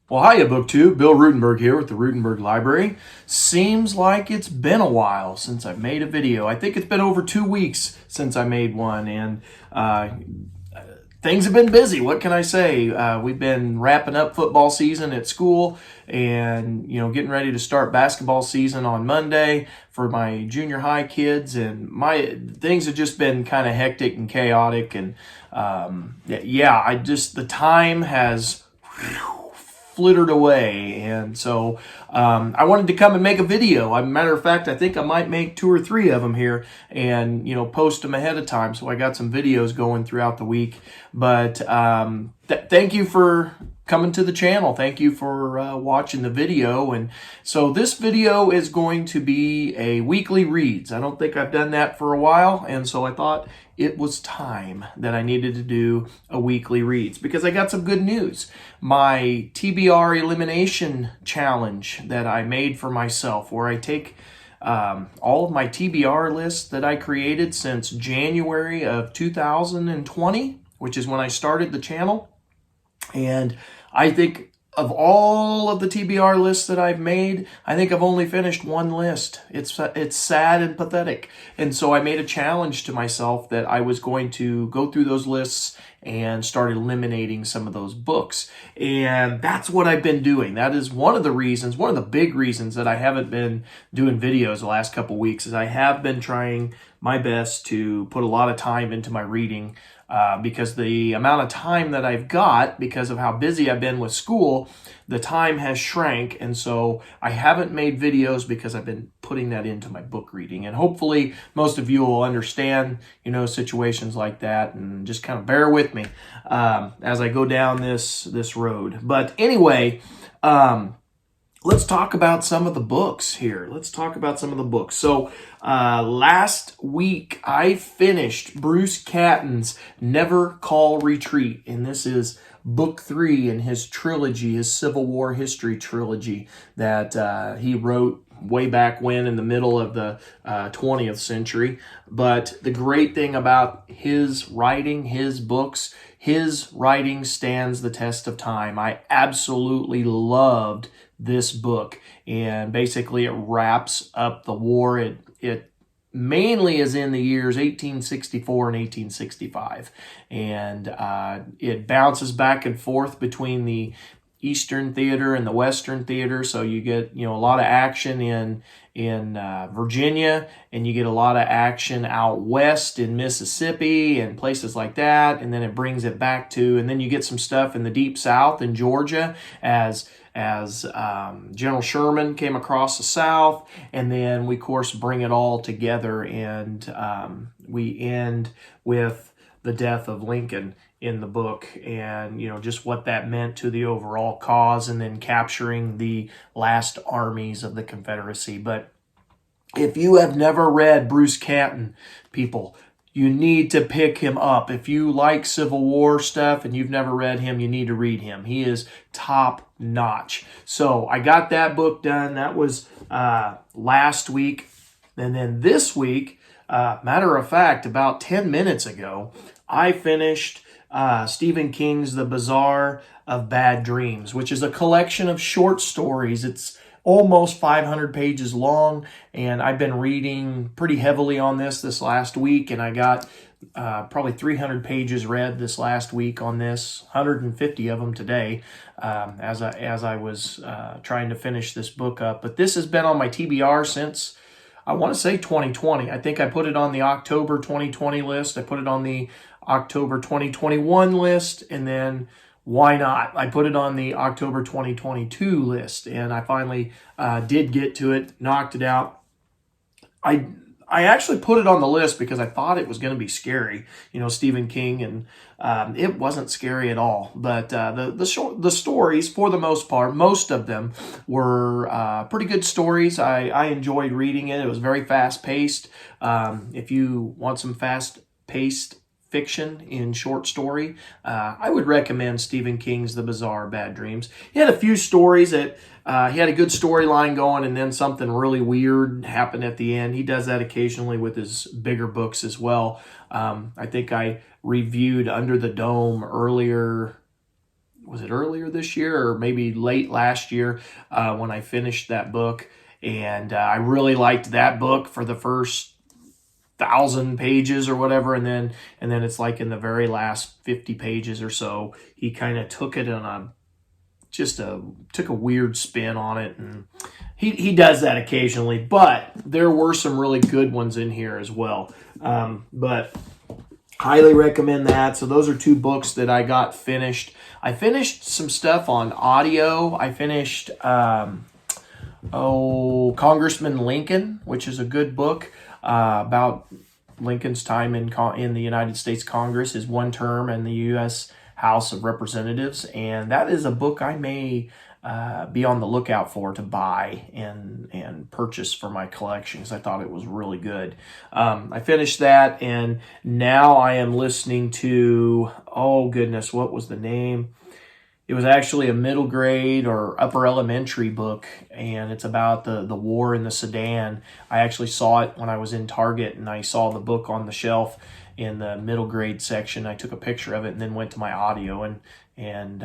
Well, hiya, BookTube. Bill Ruttenberg here with the Ruttenberg Library. Seems like it's been a while since I've made a video. I think it's been over 2 weeks since I made one, and uh, things have been busy. What can I say? We've been wrapping up football season at school, and getting ready to start basketball season on Monday for my junior high kids. And my things have just been kind of hectic and chaotic, and the time has flittered away. And so I wanted to come and make a video. As a matter of fact, I think I might make 2 or 3 of them here and, post them ahead of time. So I got some videos going throughout the week. But thank you for coming to the channel. Thank you for watching the video. And so this video is going to be a weekly reads. I don't think I've done that for a while. And so I thought it was time that I needed to do a weekly reads because I got some good news. My TBR elimination challenge that I made for myself, where I take all of my TBR lists that I created since January of 2020, which is when I started the channel. And I think of all of the TBR lists that I've made, I think I've only finished one list. It's sad and pathetic. And so I made a challenge to myself that I was going to go through those lists and start eliminating some of those books. And that's what I've been doing. That is one of the big reasons that I haven't been doing videos the last couple weeks, is I have been trying my best to put a lot of time into my reading. Because the amount of time that I've got, because of how busy I've been with school, the time has shrank. And so I haven't made videos because I've been putting that into my book reading. And hopefully most of you will understand, situations like that, and just kind of bear with me as I go down this road. But anyway, let's talk about some of the books here. So last week I finished Bruce Catton's Never Call Retreat. And this is book 3 in his trilogy, his Civil War history trilogy that he wrote way back when, in the middle of the 20th century. But the great thing about his writing, his books, his writing stands the test of time. I absolutely loved this book, and basically it wraps up the war. It mainly is in the years 1864 and 1865, and it bounces back and forth between the Eastern Theater and the Western Theater. So you get a lot of action in Virginia, and you get a lot of action out west in Mississippi and places like that. And then it brings it back to, and then you get some stuff in the Deep South in Georgia as General Sherman came across the South. And then we, of course, bring it all together, and we end with the death of Lincoln in the book, and just what that meant to the overall cause, and then capturing the last armies of the Confederacy. But if you have never read Bruce Catton, people, you need to pick him up. If you like Civil War stuff and you've never read him, you need to read him. He is top notch. So I got that book done. That was last week. And then this week, matter of fact, about 10 minutes ago, I finished Stephen King's The Bazaar of Bad Dreams, which is a collection of short stories. It's almost 500 pages long, and I've been reading pretty heavily on this last week, and I got probably 300 pages read this last week on this, 150 of them today, as I was trying to finish this book up. But this has been on my TBR since, I want to say, 2020. I think I put it on the October 2020 list. I put it on the October 2021 list, and then why not? I put it on the October 2022 list, and I finally did get to it, knocked it out. I actually put it on the list because I thought it was going to be scary, Stephen King, and it wasn't scary at all. But the stories, for the most part, most of them were pretty good stories. I enjoyed reading it. It was very fast-paced. If you want some fast-paced fiction in short story, I would recommend Stephen King's The Bazaar Bad Dreams. He had a few stories that he had a good storyline going, and then something really weird happened at the end. He does that occasionally with his bigger books as well. I think I reviewed Under the Dome earlier was it earlier this year or maybe late last year when I finished that book. And I really liked that book for the first 1,000 pages or whatever, and then it's like in the very last 50 pages or so, he kind of took it on took a weird spin on it, and he does that occasionally. But there were some really good ones in here as well. But highly recommend that. So those are two books that I got finished. I finished some stuff on audio. I finished Congressman Lincoln, which is a good book about Lincoln's time in the United States Congress, his one term in the U.S. House of Representatives. And that is a book I may be on the lookout for to buy and purchase for my collection, because I thought it was really good. I finished that, and now I am listening to, oh goodness, what was the name? It was actually a middle grade or upper elementary book, and it's about the war in the Sudan. I actually saw it when I was in Target, and I saw the book on the shelf in the middle grade section. I took a picture of it and then went to my audio and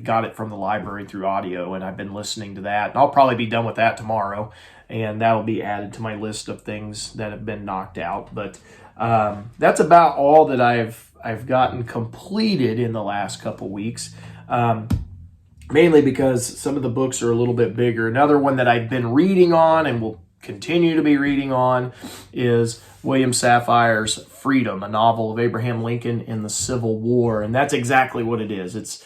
got it from the library through audio, and I've been listening to that. And I'll probably be done with that tomorrow, and that'll be added to my list of things that have been knocked out. But that's about all that I've gotten completed in the last couple weeks. Mainly because some of the books are a little bit bigger. Another one that I've been reading on and will continue to be reading on is William Safire's Freedom, a novel of Abraham Lincoln in the Civil War. And that's exactly what it is. It's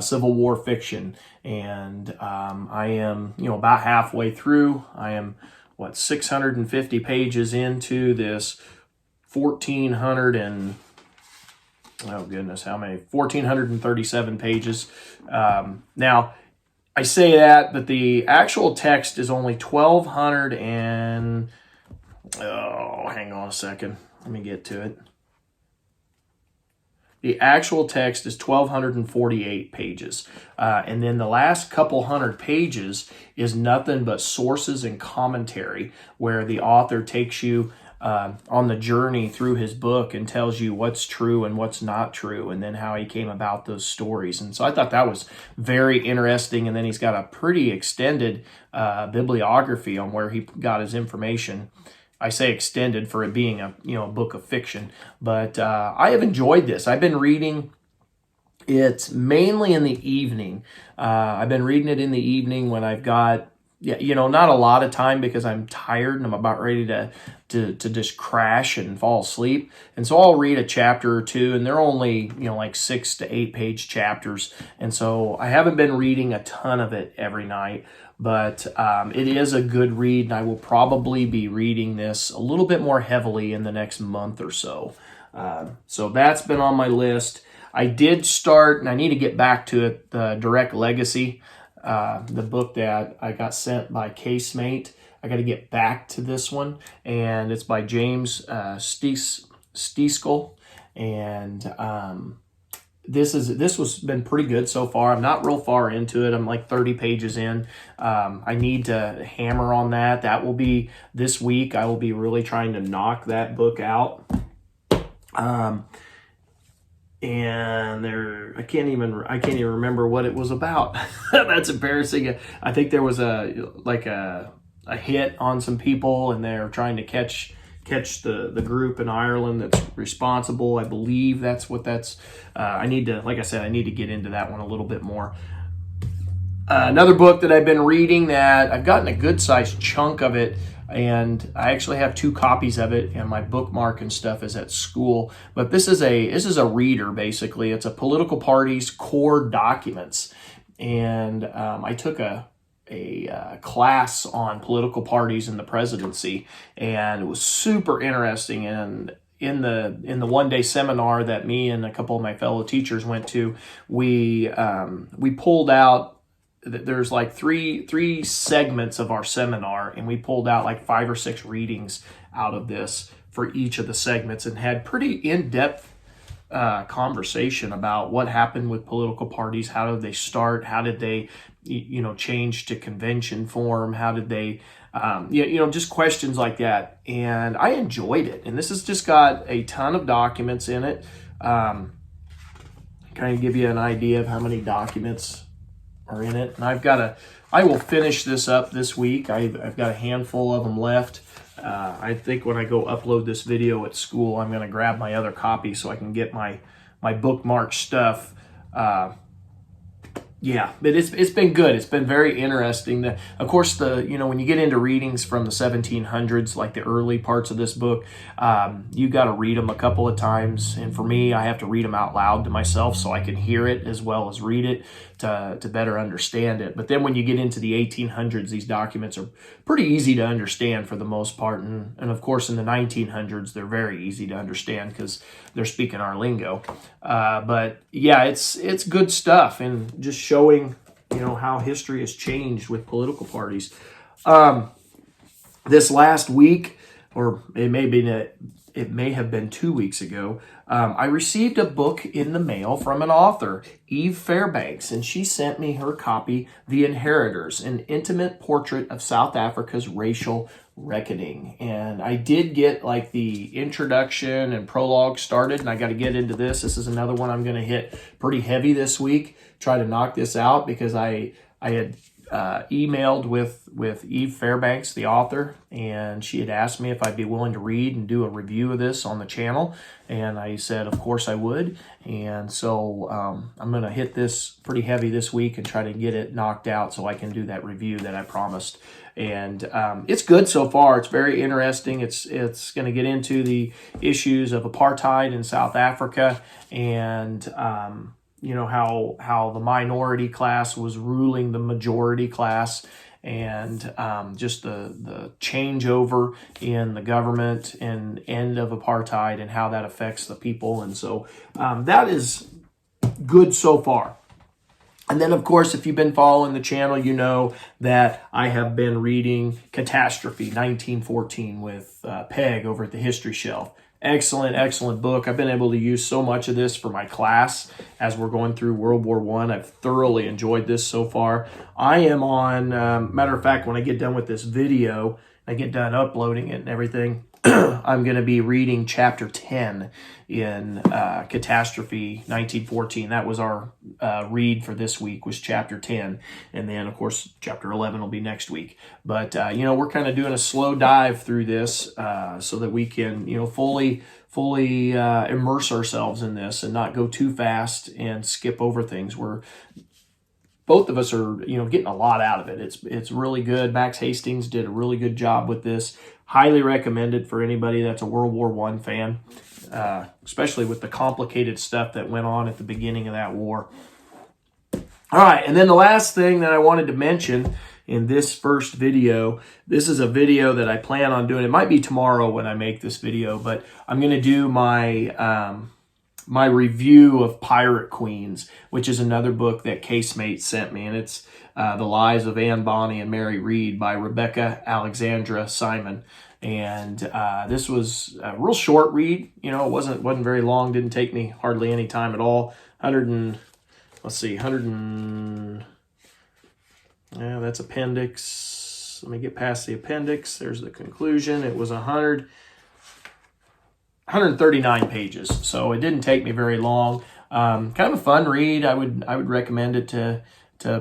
Civil War fiction. And I am, about halfway through. I am, 650 pages into this 1,437 pages. Now, I say that, but the actual text is only 1,200 and... Oh, hang on a second. Let me get to it. The actual text is 1,248 pages. And then the last couple hundred pages is nothing but sources and commentary, where the author takes you on the journey through his book and tells you what's true and what's not true, and then how he came about those stories. And so I thought that was very interesting. And then he's got a pretty extended bibliography on where he got his information. I say extended for it being a book of fiction, but I have enjoyed this. I've been reading it mainly in the evening. I've been reading it in the evening when I've got not a lot of time, because I'm tired and I'm about ready to just crash and fall asleep. And so I'll read a chapter or two, and they're only, like 6 to 8 page chapters. And so I haven't been reading a ton of it every night, but it is a good read, and I will probably be reading this a little bit more heavily in the next month or so. So that's been on my list. I did start, and I need to get back to it, the Direct Legacy. The book that I got sent by Casemate. I got to get back to this one, and it's by James Stieskel, and this was been pretty good so far. I'm not real far into it. I'm like 30 pages in. I need to hammer on that. That will be this week. I will be really trying to knock that book out. And I can't even remember what it was about. That's embarrassing. I think there was a hit on some people, and they're trying to catch the group in Ireland that's responsible. I believe that's what that's. I need to get into that one a little bit more. Another book that I've been reading that I've gotten a good sized chunk of it, and I actually have 2 copies of it, and my bookmark and stuff is at school. But this is a reader, basically. It's a Political Party's Core Documents, and I took a class on political parties in the presidency, and it was super interesting. And in the one-day seminar that me and a couple of my fellow teachers went to, we pulled out. There's like three segments of our seminar, and we pulled out like 5 or 6 readings out of this for each of the segments, and had pretty in-depth conversation about what happened with political parties. How did they start? How did they change to convention form? How did they just questions like that. And I enjoyed it. And this has just got a ton of documents in it. kind of give you an idea of how many documents are in it. And I will finish this up this week. I've got a handful of them left. I think when I go upload this video at school, I'm going to grab my other copy so I can get my bookmark stuff. Yeah, but it's been good. It's been very interesting. Of course, when you get into readings from the 1700s, like the early parts of this book, you got to read them a couple of times. And for me, I have to read them out loud to myself so I can hear it as well as read it to better understand it. But then when you get into the 1800s, these documents are pretty easy to understand for the most part. And of course, in the 1900s, they're very easy to understand because they're speaking our lingo. But yeah, it's good stuff, and just showing how history has changed with political parties. This last week, or it may have been 2 weeks ago, I received a book in the mail from an author, Eve Fairbanks, and she sent me her copy, The Inheritors, an intimate portrait of South Africa's racial reckoning. And I did get like the introduction and prologue started, and I got to get into this. This is another one I'm going to hit pretty heavy this week, try to knock this out, because I had emailed with Eve Fairbanks, the author, and she had asked me if I'd be willing to read and do a review of this on the channel, and I said of course I would. And so I'm going to hit this pretty heavy this week and try to get it knocked out so I can do that review that I promised. And it's good so far. It's very interesting. It's going to get into the issues of apartheid in South Africa, and how the minority class was ruling the majority class, and just the changeover in the government and end of apartheid and how that affects the people. And so that is good so far. And then, of course, if you've been following the channel, you know that I have been reading Catastrophe 1914 with Peg over at the History Shelf. Excellent, excellent book. I've been able to use so much of this for my class as we're going through World War I. I've thoroughly enjoyed this so far. I am on, matter of fact, when I get done with this video, I get done uploading it and everything, I'm going to be reading chapter 10 in Catastrophe 1914. That was our read for this week, was chapter 10. And then, of course, chapter 11 will be next week. But, we're kind of doing a slow dive through this so that we can, fully immerse ourselves in this and not go too fast and skip over things. Both of us are, getting a lot out of it. It's really good. Max Hastings did a really good job with this. Highly recommended for anybody that's a World War I fan, especially with the complicated stuff that went on at the beginning of that war. All right, and then the last thing that I wanted to mention in this first video, this is a video that I plan on doing. It might be tomorrow when I make this video, but I'm going to do my my review of Pirate Queens, which is another book that Casemate sent me, and it's The Lives of Anne Bonny and Mary Read by Rebecca Alexandra Simon. And this was a real short read. It wasn't very long. Didn't take me hardly any time at all. That's appendix. Let me get past the appendix. There's the conclusion. It was 139 pages, so it didn't take me very long. Kind of a fun read. I would recommend it to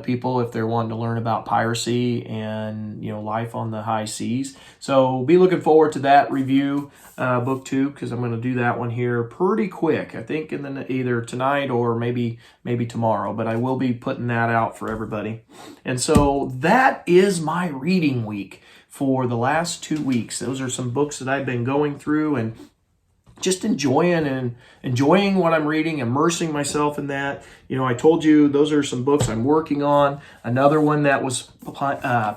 people if they're wanting to learn about piracy and life on the high seas. So be looking forward to that review, book 2, because I'm going to do that one here pretty quick. I think either tonight or maybe tomorrow, but I will be putting that out for everybody. And so that is my reading week for the last 2 weeks. Those are some books that I've been going through and just enjoying what I'm reading, immersing myself in that. I told you those are some books I'm working on. Another one that was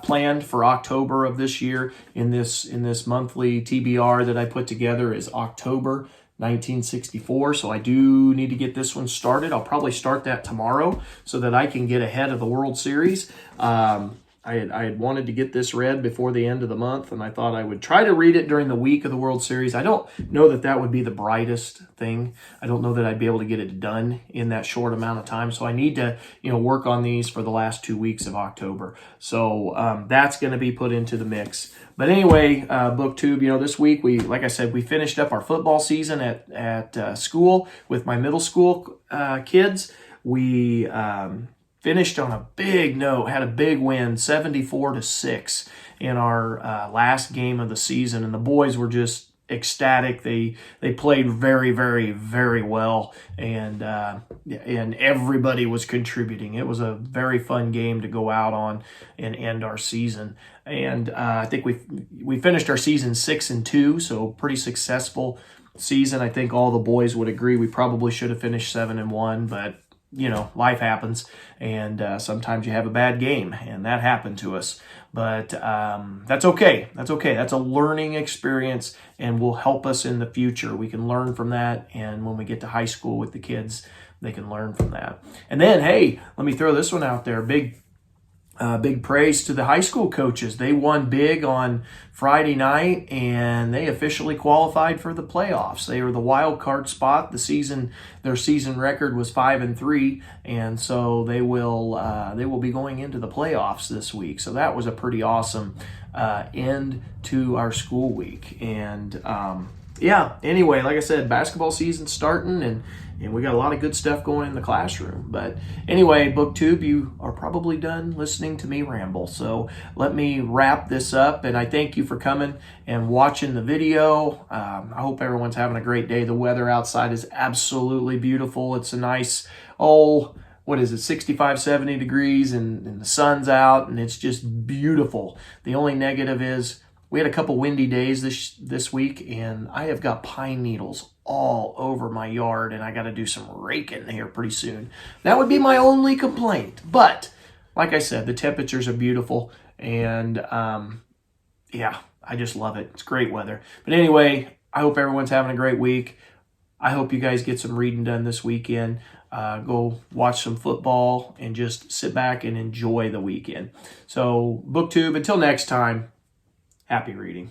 planned for October of this year in this monthly TBR that I put together is October 1964. So I do need to get this one started. I'll probably start that tomorrow so that I can get ahead of the World Series. I had wanted to get this read before the end of the month, and I thought I would try to read it during the week of the World Series. I don't know that that would be the brightest thing. I don't know that I'd be able to get it done in that short amount of time. So I need to, work on these for the last 2 weeks of October. So that's going to be put into the mix. But anyway, BookTube, this week like I said, we finished up our football season at school with my middle school kids. We finished on a big note, had a big win, 74-6 in our last game of the season, and the boys were just ecstatic. They played very, very, very well, and everybody was contributing. It was a very fun game to go out on and end our season. And I think we finished our season 6-2, so pretty successful season. I think all the boys would agree we probably should have finished 7-1, but life happens, and sometimes you have a bad game, and that happened to us. But that's okay. That's okay. That's a learning experience and will help us in the future. We can learn from that, and when we get to high school with the kids, they can learn from that. And then, hey, let me throw this one out there. Big praise to the high school coaches. They won big on Friday night, and they officially qualified for the playoffs. They were the wild card spot. Their season record was 5-3, and so they will be going into the playoffs this week. So that was a pretty awesome end to our school week. And anyway, like I said, basketball season's starting, and we got a lot of good stuff going in the classroom. But anyway, BookTube, you are probably done listening to me ramble. So let me wrap this up, and I thank you for coming and watching the video. I hope everyone's having a great day. The weather outside is absolutely beautiful. It's a nice, 65, 70 degrees, and the sun's out, and it's just beautiful. The only negative is we had a couple windy days this week, and I have got pine needles all over my yard, and I got to do some raking here pretty soon. That would be my only complaint. But like I said, the temperatures are beautiful, and I just love it. It's great weather. But anyway, I hope everyone's having a great week. I hope you guys get some reading done this weekend. Go watch some football and just sit back and enjoy the weekend. So, BookTube, until next time, happy reading.